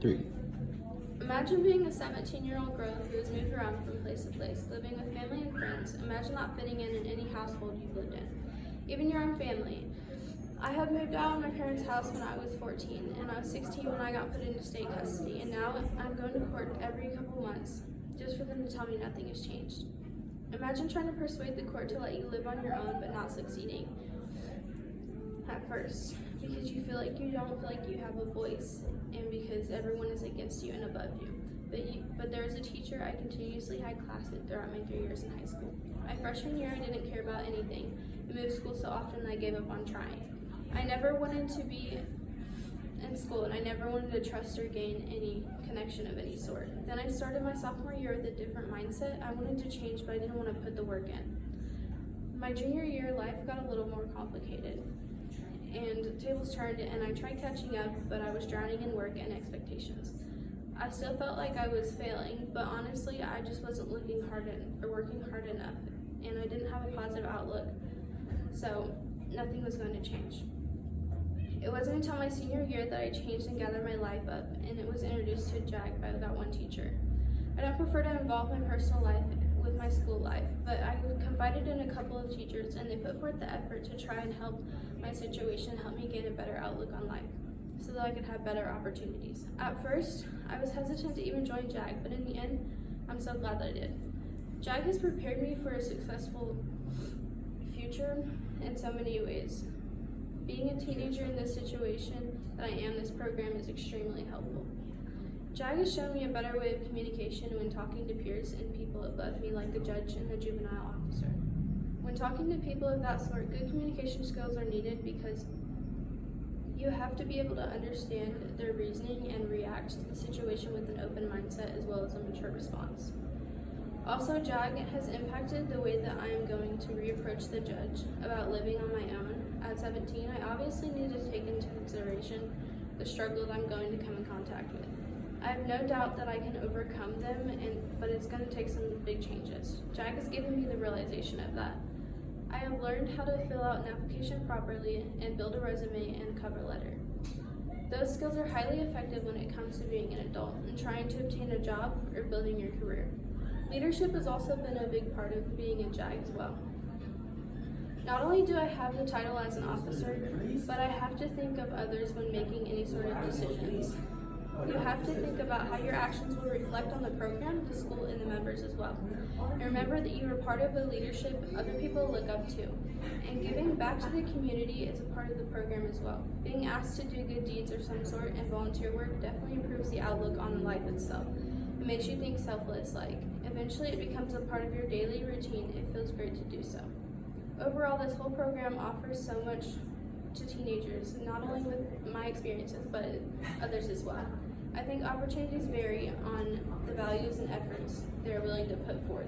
3. Imagine being a 17-year-old girl who has moved around from place to place, living with family and friends. Imagine not fitting in any household you've lived in, even your own family. I had moved out of my parents' house when I was 14, and I was 16 when I got put into state custody, and now I'm going to court every couple months just for them to tell me nothing has changed. Imagine trying to persuade the court to let you live on your own but not succeeding at first because you don't feel like you have a voice and because everyone is against you and above you. But there was a teacher I continuously had class with throughout my 3 years in high school. My freshman year, I didn't care about anything. I moved school so often that I gave up on trying. I never wanted to be in school, and I never wanted to trust or gain any connection of any sort. Then I started my sophomore year with a different mindset. I wanted to change, but I didn't want to put the work in. My junior year, life got a little more complicated, and tables turned, and I tried catching up, but I was drowning in work and expectations. I still felt like I was failing, but honestly, I just wasn't working hard enough, and I didn't have a positive outlook, so nothing was going to change. It wasn't until my senior year that I changed and gathered my life up, and it was introduced to JAG by that one teacher. I don't prefer to involve my personal life with my school life, but I confided in a couple of teachers, and they put forth the effort to try and help my situation, help me gain a better outlook on life, so that I could have better opportunities. At first, I was hesitant to even join JAG, but in the end, I'm so glad that I did. JAG has prepared me for a successful future in so many ways. Being a teenager in this situation that I am, this program is extremely helpful. JAG has shown me a better way of communication when talking to peers and people above me like the judge and the juvenile officer. When talking to people of that sort, good communication skills are needed because you have to be able to understand their reasoning and react to the situation with an open mindset as well as a mature response. Also, JAG has impacted the way that I am going to reapproach the judge about living on my own. At 17, I obviously need to take into consideration the struggles I'm going to come in contact with. I have no doubt that I can overcome them, but it's going to take some big changes. JAG has given me the realization of that. I have learned how to fill out an application properly and build a resume and cover letter. Those skills are highly effective when it comes to being an adult and trying to obtain a job or building your career. Leadership has also been a big part of being in JAG as well. Not only do I have the title as an officer, but I have to think of others when making any sort of decisions. You have to think about how your actions will reflect on the program, the school, and the members as well. And remember that you are part of the leadership other people look up to. And giving back to the community is a part of the program as well. Being asked to do good deeds of some sort and volunteer work definitely improves the outlook on life itself. It makes you think selfless-like. Eventually it becomes a part of your daily routine. It feels great to do so. Overall, this whole program offers so much to teenagers, not only with my experiences, but others as well. I think opportunities vary on the values and efforts they're willing to put forth.